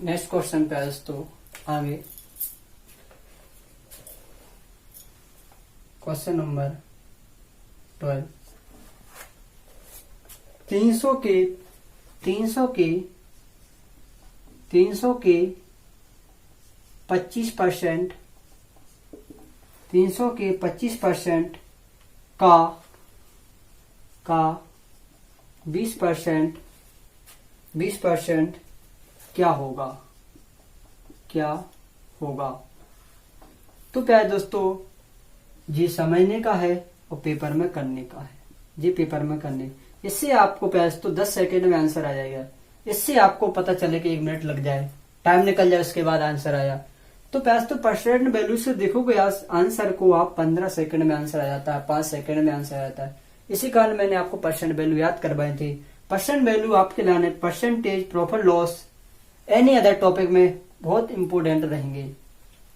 Next question पे तो आगे क्वेश्चन नंबर 12। 300 के 25% 300 के 25% का 20% क्या होगा। तो प्यारे दोस्तों, ये समझने का है और पेपर में करने का है। ये पेपर में करने, इससे आपको प्यारे दोस्तों 10 सेकेंड में आंसर आ जाएगा। इससे आपको पता चले कि 1 मिनट लग जाए, टाइम निकल जाए, उसके बाद आंसर आया। तो प्यारे दोस्तों परसेंट वैल्यू से देखोगे आंसर को आप 15 सेकंड में आंसर आ जाता है, 5 सेकंड में आंसर आ जाता है। इसी कारण मैंने आपको परसेंट वैल्यू याद करवाई थी। परसेंट वैल्यू आपके लाने percentage, profit loss, any other topic में बहुत इंपोर्टेंट रहेंगे।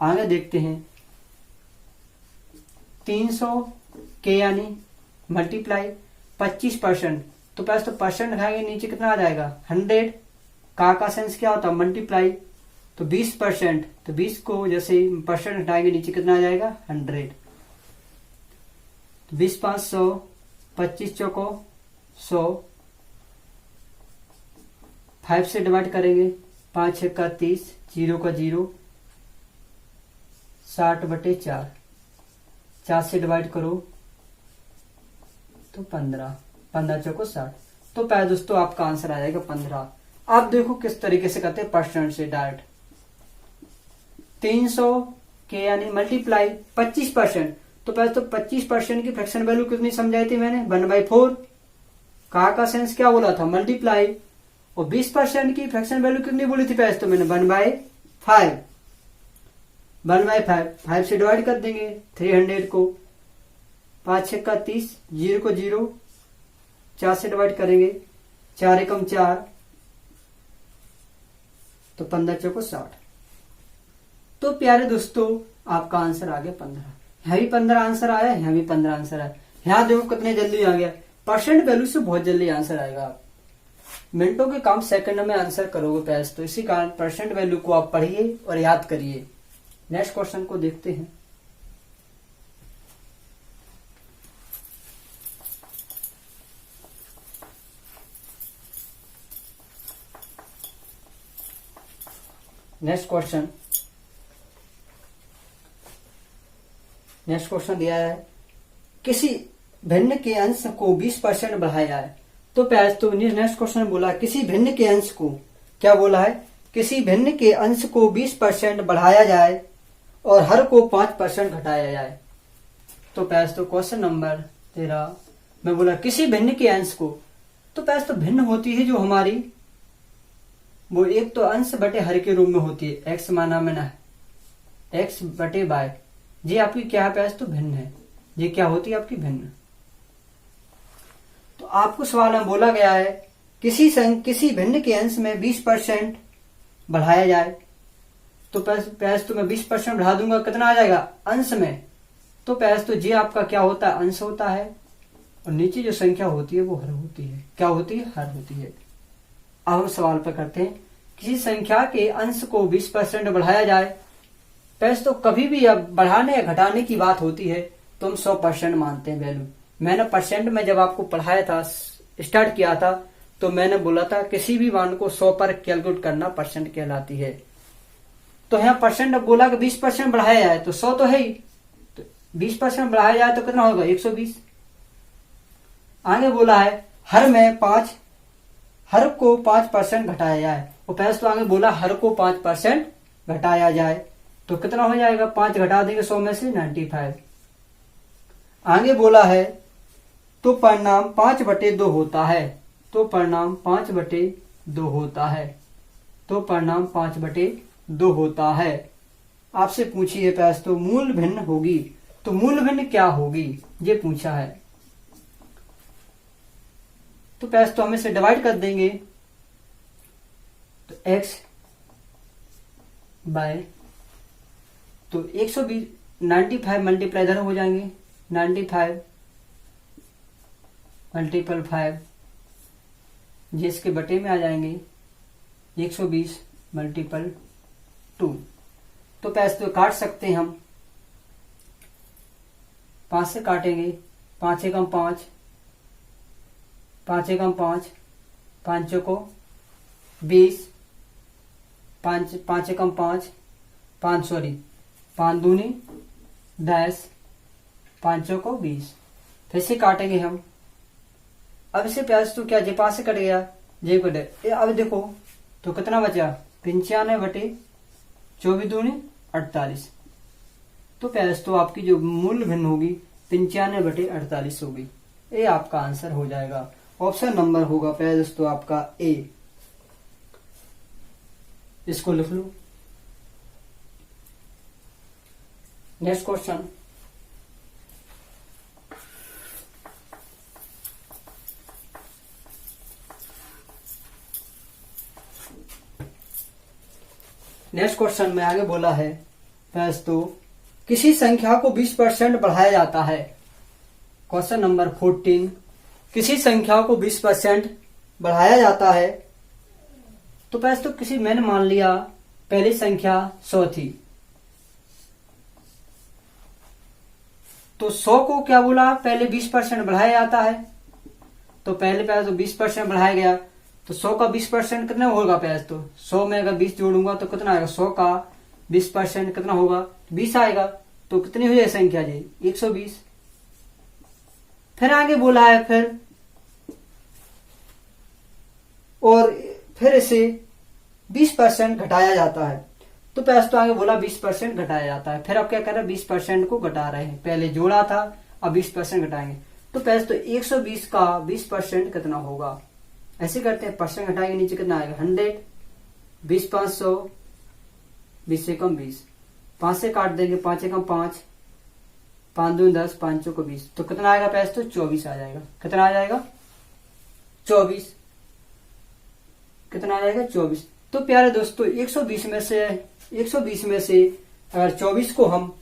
आगे देखते हैं। 300 के यानी मल्टीप्लाई 25%। तो प्लस तो परसेंट खाएंगे नीचे कितना आ जाएगा 100। का सेंस क्या होता है मल्टीप्लाई। तो 20%, तो 20 को जैसे परसेंट हटाएंगे नीचे कितना आ जाएगा 100। तो 20 5 100, 25 चौको 100, 5 से डिवाइड करेंगे, 5 6 का 30, 0 का 0, 60/4, 4 से डिवाइड करो तो 15, 15 चौको 60। तो प्यारे दोस्तों आपका आंसर आ जाएगा 15। आप देखो किस तरीके से करते हैं परसेंट से डायरेक्ट। 300 के यानी मल्टीप्लाई 25%। तो पहले तो 25% की फ्रैक्शन वैल्यू कितनी समझाई थी मैंने 1/4। का सेंस क्या बोला था मल्टीप्लाई। और 20% की फ्रैक्शन वैल्यू कितनी बोली थी पहले तो मैंने 1/5। 1/5, 5 से डिवाइड कर देंगे 300 को, 5 6 का 30, 0 को 0, 4 से डिवाइड करेंगे, 4 एकम 4, तो 15 चौको 60। तो प्यारे दोस्तों आपका आंसर आ गया 15। यहाँ भी 15 आंसर आया, यहाँ भी 15 आंसर आया। यहाँ देखो कितने जल्दी आ गया। परसेंट वैल्यू से बहुत जल्दी आंसर आएगा। आप मिनटों के काम सेकंड में आंसर करोगे प्यारे। तो इसी कारण परसेंट वैल्यू को आप पढ़िए और याद करिए। नेक्स्ट क्वेश्चन को देखते हैं। नेक्स्ट क्वेश्चन दिया है किसी भिन्न के अंश को 20% बढ़ाया जाए। तो प्यारे तो नेक्स्ट क्वेश्चन बोला किसी भिन्न के अंश को, क्या बोला है किसी भिन्न के अंश को 20% बढ़ाया जाए और हर को 5% घटाया जाए। तो प्यारे तो क्वेश्चन नंबर 13 में बोला किसी भिन्न के अंश को। तो प्यारे तो भिन्न होती है जो हमारी वो एक तो अंश बटे हर के रूप में होती है। एक्स माना मैंने एक्स बटे बाय, ये आपकी क्या है तो भिन्न है। ये क्या होती है आपकी भिन्न। तो आपको सवाल में बोला गया है किसी भिन्न के अंश में 20% बढ़ाया जाए। तो पैस तो मैं 20% बढ़ा दूंगा, कितना आ जाएगा अंश में। तो पैस तो ये आपका क्या होता है अंश होता है, और नीचे जो संख्या होती है वो हर होती है। क्या होती है हर होती है। अब हम सवाल पर करते हैं किसी संख्या के अंश को 20% बढ़ाया जाए। पैस तो कभी भी अब बढ़ाने या घटाने की बात होती है तो हम 100% मानते हैं वैल्यू। मैंने परसेंट में जब आपको पढ़ाया था, स्टार्ट किया था, तो मैंने बोला था किसी भी मान को 100 पर कैलकुलेट करना परसेंट कहलाती है। तो यहाँ परसेंट बोला कि 20% बढ़ाया जाए तो 100 तो है ही, तो 20% बढ़ाया जाए तो कितना होगा 120। आगे बोला है हर को 5% घटाया जाए। और पहले तो आगे बोला हर को 5% घटाया जाए तो कितना हो जाएगा 5 घटा देंगे 100 में से 95। आगे बोला है तो परिणाम 5/2 होता है। तो परिणाम 5/2 होता है। तो परिणाम 5/2 होता है। आपसे पूछिए पैस तो मूल भिन्न होगी, तो मूल भिन्न क्या होगी ये पूछा है। तो पैस तो हम इसे डिवाइड कर देंगे, तो x बाय तो 120 95 मल्टीप्लाई इधर हो जाएंगे, 95 × 5 ये इसके बटे में आ जाएंगे, 120 मल्टीपल 2। तो पैस तो काट सकते हैं हम, 5 से काटेंगे, 5 एकम 5, 5 एकम 5, 5 को 20, 5 एकम 5, 5 दूनी 10, 5 को 20, फिर से काटेंगे हम। अब इसे प्याज तो क्या जे 5 से कट गया, जे कटे। अब देखो तो कितना बचा, 95 बटे 24 दूनी 48। तो प्याज तो आपकी जो मूल भिन्न होगी 95 बटे 48 होगी। ये आपका आंसर हो जाएगा। ऑप्शन नंबर होगा प्याज तो आपका ए। इसको लिख लो। नेक्स्ट क्वेश्चन, नेक्स्ट क्वेश्चन में आगे बोला है प्याज तो किसी संख्या को 20% बढ़ाया जाता है। क्वेश्चन नंबर 14, किसी संख्या को 20% बढ़ाया जाता है। तो प्याज तो किसी मैंने मान लिया पहली संख्या 100 थी, तो 100 को क्या बोला, पहले 20% बढ़ाया जाता है। तो पहले प्याज तो 20% बढ़ाया गया, तो 100 का 20% कितना होगा प्याज, तो 100 में अगर 20 जोड़ूंगा तो कितना आएगा, 100 का 20% कितना होगा, 20 आएगा। तो कितनी हुई है संख्या जी, 120। फिर आगे बोला है और फिर इसे 20% घटाया जाता है। तो प्याज तो आगे बोला 20% घटाया जाता है। फिर अब क्या कर रहे हैं, 20% को घटा रहे हैं, पहले जोड़ा था अब 20% घटाएंगे। तो प्याज तो 120 का 20% कितना होगा, ऐसे करते हैं, परसेंट घटाएंगे नीचे कितना आएगा 100, 20 500, 20 से कम 20, 5 से काट देंगे, 5 एकम 5, 5 दूनी 10, 5 को 20, तो कितना आएगा पैस, तो 24 आ जाएगा। कितना आ जाएगा 24, कितना आ जाएगा 24। तो प्यारे दोस्तों 120 में से अगर 24 को हम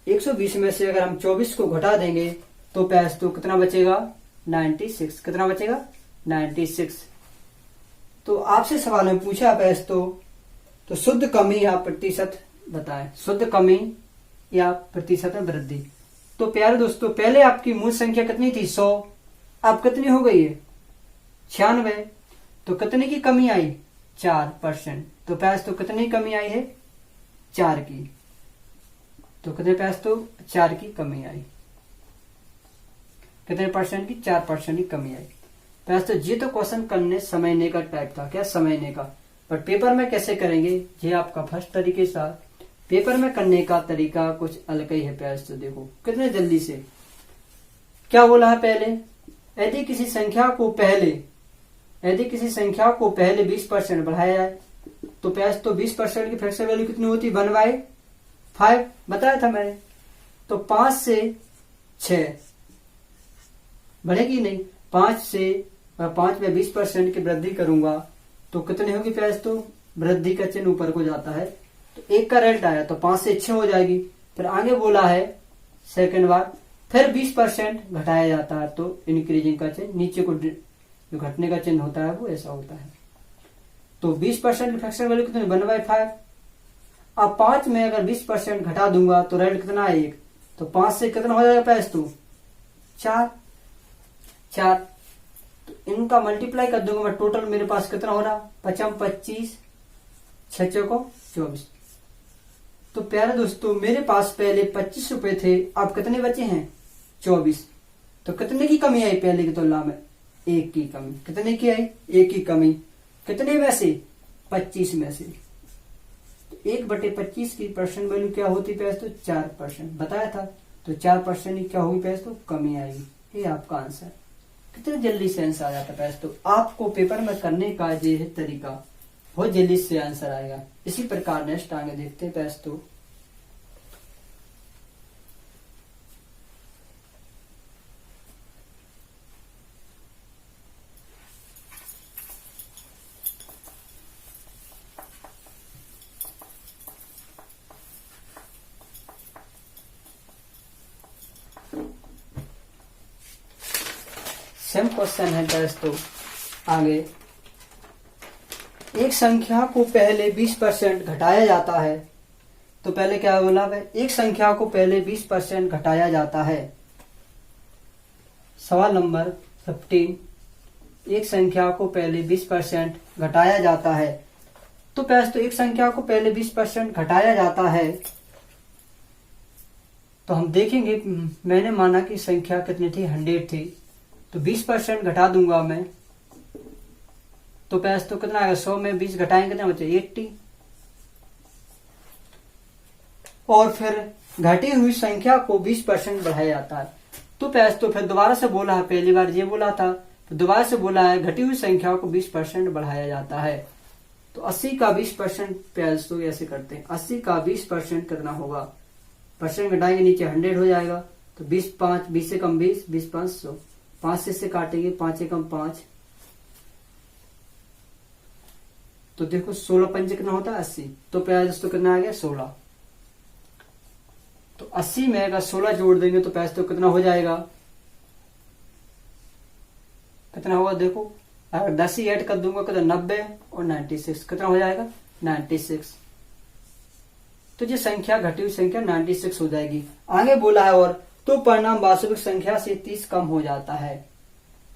120 में से अगर हम 24 को घटा देंगे तो पैस तो कितना बचेगा 96। कितना बचेगा 96। तो आपसे सवाल में पूछा पैस तो शुद्ध कमी या प्रतिशत बताएं, शुद्ध कमी या प्रतिशत में वृद्धि। तो प्यारे दोस्तों पहले आपकी मूल संख्या कितनी थी 100, अब कितनी हो गई है 96, तो कितने की कमी आई 4%। तो पैस तो कितनी कमी आई है 4 की, तो कितने पैस तो 4 की कमी आई, कितने परसेंट की 4% की कमी आई। पैस तो ये तो क्वेश्चन करने समझने का टाइप था, क्या समझने का, पर पेपर में कैसे करेंगे ये आपका फर्स्ट तरीके से, पेपर में करने का तरीका कुछ अलग ही है। पैस तो देखो कितने जल्दी से क्या बोला है, पहले यदि किसी संख्या को पहले 20% बढ़ाया जाए तो पैस तो 20% की फ्रैक्शन वैल्यू कितनी होती है 1/5 बताया था मैंने। तो 5 से 6 बढ़ेगी नहीं, 5 में 20% की वृद्धि करूंगा तो कितनी होगी पैस, तो वृद्धि का चिन्ह ऊपर को जाता है, तो 1 का रेल्ट आया तो 5 से 6 हो जाएगी। फिर आगे बोला है सेकंड बार फिर 20% घटाया जाता है तो इंक्रीजिंग का चिन्ह, नीचे को जो घटने का चिन्ह होता है वो ऐसा होता है। तो 20% फ्रैक्शन वैल्यू कितनी 1/5। अब 5 में अगर 20% घटा दूंगा तो रेल्ट कितना है 1, तो 5 से कितना हो जाएगा पैस, तो 4। तो इनका मल्टीप्लाई कर दूंगा मैं, टोटल मेरे पास कितना हो रहा 5 25, 6 को 24। तो प्यारे दोस्तों मेरे पास पहले 25 रुपए थे, अब कितने बचे हैं 24। तो कितने की कमी आई पहले की तुलना में, 1 की कमी। कितने की आई 1 की कमी, कितने में से 25 में से। तो 1/25 की परसेंट वैल्यू क्या होती पैस, तो 4% बताया था। तो 4% की क्या होगी पैस, तो कमी आएगी। ये आपका आंसर, कितने जल्दी से आंसर आ जाता पैस। तो आपको पेपर में करने का ये है तरीका, बहुत जल्दी से आंसर आएगा। इसी प्रकार नेक्स्ट आगे देखते हैं पैस। तो सेम क्वेश्चन है पैस। तो आगे एक संख्या को पहले 20% घटाया जाता है। तो पहले क्या बोला है, एक संख्या को पहले 20% घटाया जाता है। सवाल नंबर 15, एक संख्या को पहले 20% घटाया जाता है। तो एक संख्या को पहले 20% घटाया जाता है, तो हम देखेंगे, मैंने माना कि संख्या कितनी थी, 100 थी, तो 20% घटा दूंगा मैं, तो तो कितना आएगा, 100 में 20 घटाएंगे कितना बचे, 80। और फिर घटी हुई संख्या को 20% बढ़ाया जाता है। तो फिर दोबारा से बोला है, पहली बार ये बोला था, तो दोबारा से बोला है घटी हुई संख्या को 20% बढ़ाया जाता है। तो 80 का 20% तो ऐसे करते हैं, 80 का 20% कितना होगा, परसेंट घटाएंगे नीचे 100 हो जाएगा, तो 20 से कम 20, 20 5 100, 5 से काटेंगे, 5 से कम 5, तो देखो 16 पंजे कितना होता है 80, तो दोस्तों कितना आ गया 16। तो 80 में अगर 16 जोड़ देंगे तो तो कितना हो जाएगा, कितना होगा देखो, अगर 10 ही ऐड कर दूंगा तो 90 और 96 कितना हो जाएगा 96। तो ये संख्या घटी हुई संख्या 96 हो जाएगी। आगे बोला है और तो परिणाम वास्तविक संख्या से 30 कम हो जाता है।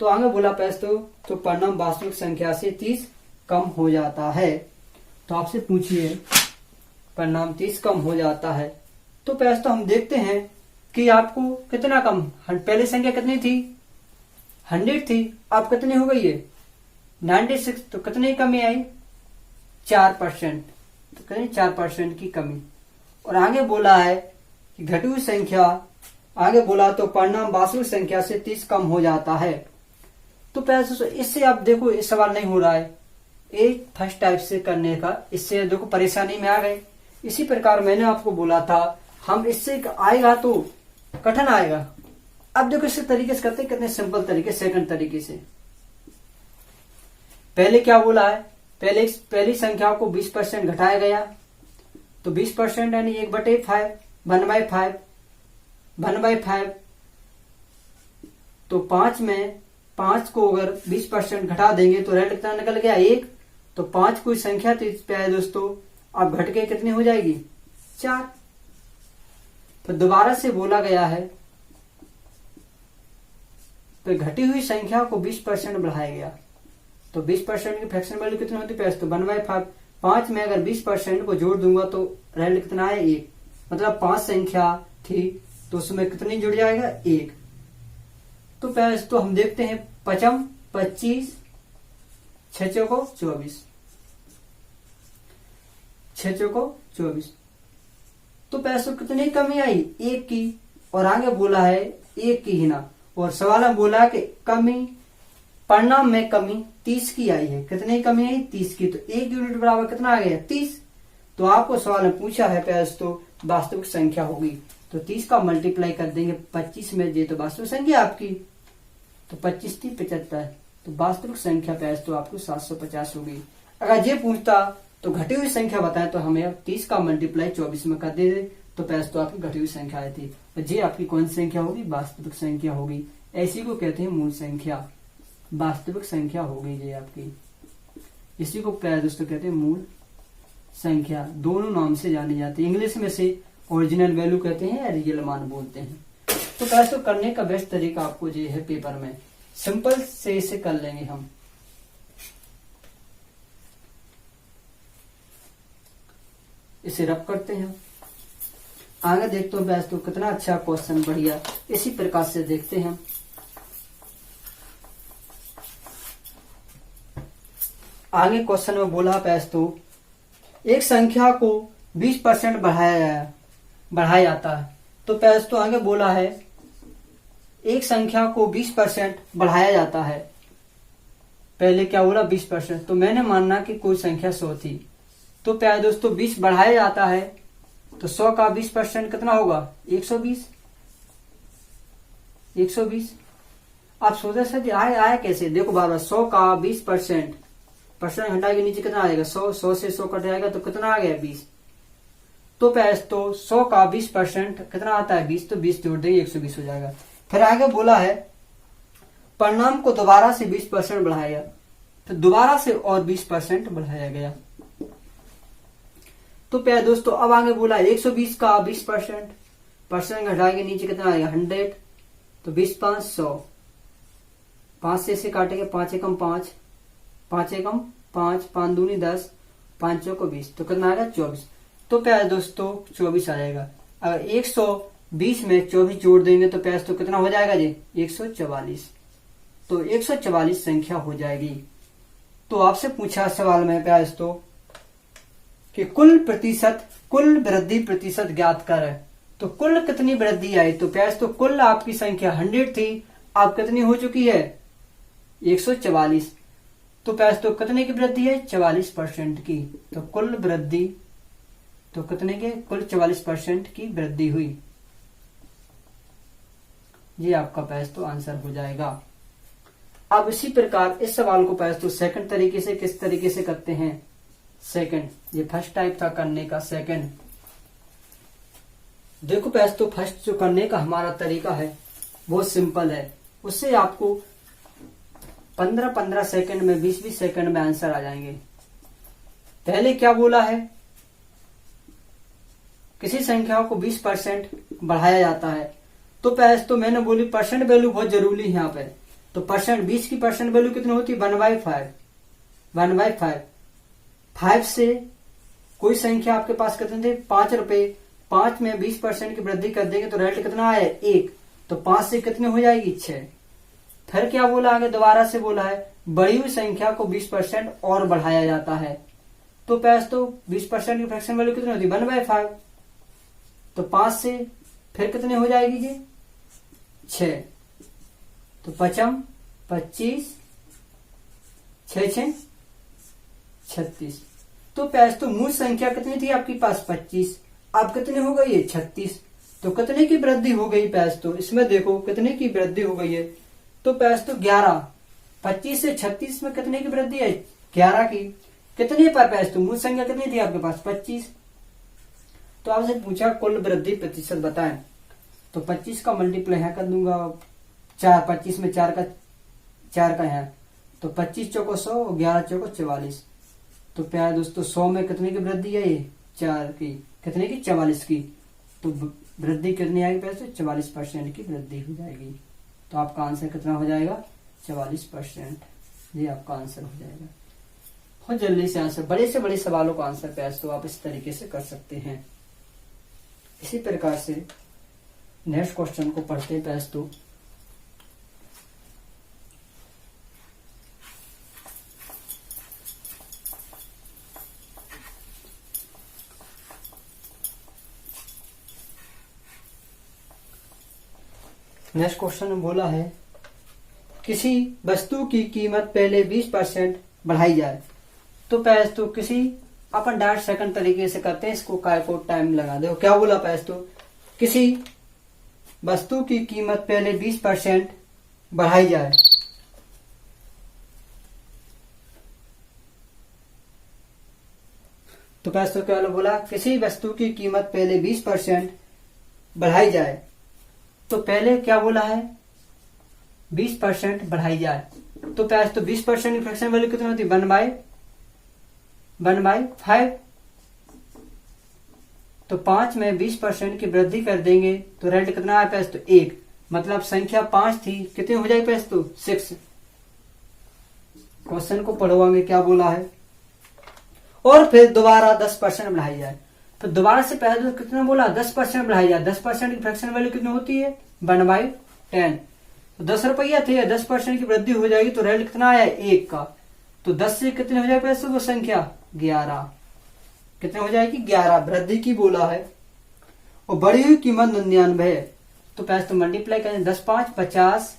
तो आगे बोला तो परिणाम वास्तविक संख्या से 30 कम हो जाता है। तो आपसे पूछिए परिणाम 30 कम हो जाता है, तो हम देखते हैं कि आपको कितना कम, पहले संख्या कितनी थी 100 थी, अब कितनी हो गई है 96, तो कितनी कमी आई 4%, तो कितनी 4% की कमी। और आगे बोला है कि घटी हुई संख्या, आगे बोला तो परिणाम वास्तविक संख्या से 30 कम हो जाता है। तो इससे आप देखो इस सवाल नहीं हो रहा है, एक फर्स्ट टाइप से करने का, इससे देखो परेशानी में आ गए। इसी प्रकार मैंने आपको बोला था हम इससे आएगा तो कठिन आएगा। अब देखो इस तरीके से करते हैं, कितने सिंपल तरीके, सेकंड तरीके से। पहले क्या बोला है, पहली संख्या को 20% घटाया गया, तो 20% यानी 1/5, 1/5, 1/5, तो 5 में 5 को अगर 20% घटा देंगे तो रेट कितना निकल गया 1, तो 5 कोई संख्या थी दोस्तों, अब घट के कितनी हो जाएगी 4। फिर दोबारा से बोला गया है, तो घटी हुई संख्या को 20% बढ़ाया गया, तो 20% की फ्रैक्शन वैल्यू कितनी होती है, तो 1/5, 5 में अगर 20% को जोड़ दूंगा तो रेट कितना है 1, मतलब 5 संख्या थी तो उसमें कितनी जुड़ जाएगा 1। तो हम देखते हैं 5 25, 6 चौको 24, 6 चौको 24, तो कितनी कमी आई 1 की, और आगे बोला है 1 की ही ना, और सवाल में बोला है कि कमी, परिणाम में कमी 30 की आई है, कितनी कमी आई 30 की, तो 1 यूनिट बराबर कितना आ गया 30। तो आपको सवाल में पूछा है तो वास्तविक संख्या होगी, तो 30 का मल्टीप्लाई कर देंगे 25 में, ये तो वास्तविक संख्या आपकी, तो 25 थी 75, तो वास्तविक संख्या तो आपको 750 होगी। अगर ये पूछता तो घटी हुई संख्या बताएं तो हमें 30 का मल्टीप्लाई 24 में कर दे, तो तो आपकी घटी हुई संख्या आई थी, और ये आपकी कौन सी संख्या होगी, वास्तविक संख्या होगी। ऐसी को कहते हैं मूल संख्या, वास्तविक संख्या होगी ये आपकी, इसी को दोस्तों कहते हैं मूल संख्या। दोनों नाम से जानी जाती है, इंग्लिश में से ओरिजिनल वैल्यू कहते हैं या रियल मान बोलते हैं। तो करने का बेस्ट तरीका आपको ये है, पेपर में सिंपल से इसे कर लेंगे हम। इसे रब करते हैं, आगे देखते हैं तो कितना अच्छा क्वेश्चन, बढ़िया। इसी प्रकार से देखते हैं, आगे क्वेश्चन में बोला तो एक संख्या को 20% बढ़ाया जाता है। तो आगे बोला है एक संख्या को 20% बढ़ाया जाता है। पहले क्या बोला 20%, तो मैंने मानना कि कोई संख्या 100 थी, तो प्यारे दोस्तों 20 बढ़ाया जाता है, तो 100 का 20% कितना होगा 120। 120 आप सोचे सर आया कैसे, देखो बार 100 का 20% घटा के नीचे कितना आएगा 100 से 100 कट जाएगा तो कितना आ गया 20। तो 100 का 20% कितना आता है 20, तो 20 जोड़ देंगे 120 हो जाएगा। फिर आगे बोला है परिणाम को दोबारा से 20% बढ़ाएगा, फिर दोबारा से और 20% बढ़ाया गया। तो प्यारे दोस्तों अब आगे बोला 120 का 20%, परसेंट घटाएंगे नीचे कितना आएगा 100, तो 20 5 100, 5 से इसे काटेंगे 5 एकम 5, 5 एकम 5, 5 दूनी 10, 5 चौको 20, तो कितना आएगा 24। तो प्यारे दोस्तों 24 आ जाएगा। अगर 120 में 24 जोड़ देंगे तो प्यारे दोस्तों कितना हो जाएगा जी 144, तो 144 संख्या हो जाएगी। तो आपसे पूछा सवाल में प्यारे दोस्तों कि कुल वृद्धि प्रतिशत ज्ञात कर, तो कुल कितनी वृद्धि आई, तो प्यारे दोस्तों कुल आपकी संख्या 100 थी, अब कितनी हो चुकी है 144, तो प्यारे दोस्तों कितने की वृद्धि है 44% की, तो कुल वृद्धि तो कितने के कुल 44% की वृद्धि हुई। ये आपका प्यारे दोस्तों आंसर हो जाएगा। अब इसी प्रकार इस सवाल को प्यारे दोस्तों सेकंड तरीके से किस तरीके से करते हैं, सेकंड, ये फर्स्ट टाइप था करने का, सेकंड देखो प्यारे दोस्तों फर्स्ट जो करने का हमारा तरीका है बहुत सिंपल है, उससे आपको 15-15 सेकंड में 20-20 सेकंड में आंसर आ जाएंगे। पहले क्या बोला है, किसी संख्या को 20% बढ़ाया जाता है, तो प्यारे दोस्तों मैंने बोली परसेंट वैल्यू बहुत जरूरी है यहाँ पे, तो परसेंट 20 की परसेंट वैल्यू कितनी होती है 1/5, 1/5, 5 से कोई संख्या आपके पास कितने थे 5 रुपए, 5 में 20% की वृद्धि कर देंगे तो रेट कितना आया 1, तो 5 से कितनी हो जाएगी 6। फिर क्या बोला आगे दोबारा से बोला है बड़ी हुई संख्या को 20% और बढ़ाया जाता है, तो प्यारे दोस्तों 20% की फ्रैक्शन वैल्यू कितनी होती है 1/5, तो 5 से फिर कितनी हो जाएगी जी 6, तो 5 25, 6 36, तो प्यारे दोस्तों मूल संख्या कितनी थी आपके पास 25, अब कितनी हो गई है 36, तो कितने की वृद्धि हो गई प्यारे दोस्तों, इसमें देखो कितने की वृद्धि हो गई है, तो प्यारे दोस्तों 11, 25 से 36 में कितने की वृद्धि है 11 की, कितने पर प्यारे दोस्तों मूल संख्या कितनी थी आपके पास 25, तो आपसे पूछा कुल वृद्धि प्रतिशत बताएं, तो 25 का मल्टीप्लाई यहाँ कर दूंगा 4, 25 में 4 का है, तो 25 चौको 100 और 11 चौको 44, तो प्यारे दोस्तों 100 में कितने की वृद्धि है ये 4 की, कितने की 44 की, तो वृद्धि कितनी आएगी प्यारे दोस्तों 44% की वृद्धि हो जाएगी। तो आपका आंसर कितना हो जाएगा 44%, ये आपका आंसर हो जाएगा। बहुत जल्दी से आंसर, बड़े से बड़े सवालों का आंसर प्यारे दोस्तों आप इस तरीके से कर सकते हैं। इसी प्रकार से नेक्स्ट क्वेश्चन को पढ़ते हैं प्यारे दोस्तों। नेक्स्ट क्वेश्चन में बोला है किसी वस्तु की कीमत पहले 20% बढ़ाई जाए, तो प्यारे दोस्तों किसी अपन डायरेक्ट सेकंड तरीके से करते हैं, इसको काय को टाइम लगा दो। क्या बोला प्यारे दोस्तों किसी वस्तु की कीमत पहले 20% बढ़ाई जाए, तो प्यारे दोस्तों क्या बोला किसी वस्तु की कीमत पहले 20% बढ़ाई जाए, तो पहले क्या बोला है 20% बढ़ाई जाए, तो प्यारे दोस्तों 20% की फ्रैक्शन वैल्यू कितनी होती है 1/5, तो 5 में 20% की वृद्धि कर देंगे तो रेट कितना है प्यारे दोस्तों 1, मतलब संख्या 5 थी कितनी हो जाएगी प्यारे दोस्तों 6। क्वेश्चन को पढ़वाएंगे क्या बोला है, और फिर दोबारा 10% बढ़ाई जाए, तो दोबारा से प्यारे दोस्तों कितना बोला 10% बढ़ाई जाए, 10% की फ्रैक्शन वैल्यू कितनी होती है 1/10, तो 10 रुपया थे 10% की वृद्धि हो जाएगी तो रेट कितना आया 1 का, तो 10 से कितने हो जाएगी वो संख्या 11, कितने हो जाएगी 11 वृद्धि की बोला है, और बढ़ी हुई कीमत 99 है, तो प्यारे तो मल्टीप्लाई करें 10 5 50,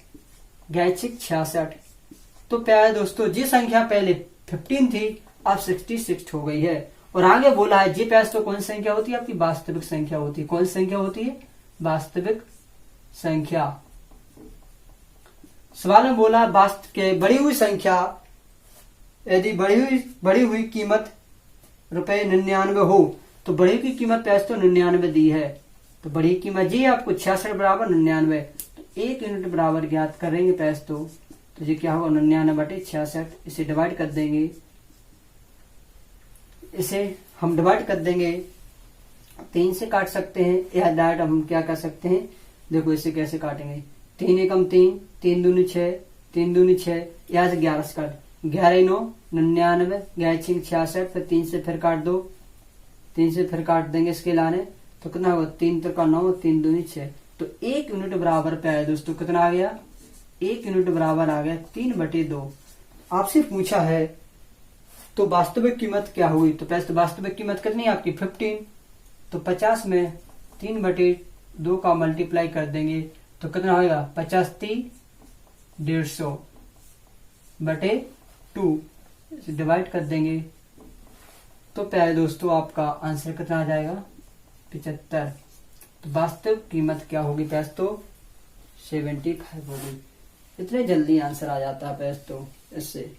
66, तो प्यारे दोस्तों जी संख्या पहले 15 थी अब 66 हो गई है, और आगे बोला है जी प्यारे तो कौन सी संख्या होती है आपकी वास्तविक संख्या होती है, कौन सी संख्या होती है वास्तविक संख्या। सवाल में बोला वास्तव के बढ़ी हुई संख्या यदि बढ़ी हुई कीमत ₹99 हो, तो बढ़ी की कीमत प्यारे तो 99 दी है, तो बढ़ी कीमत जी आपको 66 बराबर 99, तो 1 यूनिट बराबर ज्ञात करेंगे प्यारे तो तो ये क्या होगा 99/66। इसे डिवाइड कर देंगे, इसे हम डिवाइड कर देंगे 3 से काट सकते हैं, या डायरेक्ट हम क्या कर सकते हैं, देखो इसे कैसे काटेंगे, 3 एकम 3, 3 दूनी 6, 3 दूनी 6, यहाँ से 11 से काट, 11 9 99, 11 6 66, फिर 3 से फिर काट दो, 3 से फिर काट देंगे इसके लाने, तो कितना होगा 3 3 9, 3 दूनी 6। तो 1 यूनिट बराबर पे आया दोस्तों, कितना आ गया, 1 यूनिट बराबर आ गया 3/2। आपसे पूछा है तो वास्तविक कीमत क्या हुई, तो पहले तो वास्तविक कीमत कितनी है आपकी 15, तो 50 में 3/2 का मल्टीप्लाई कर देंगे तो कितना होगा 50 3 150/2, इसे डिवाइड कर देंगे तो प्यारे दोस्तों आपका आंसर कितना आ जाएगा 75। तो वास्तविक कीमत क्या होगी प्यास, तो 75 होगी। इतने जल्दी आंसर आ जाता है प्यास तो इससे।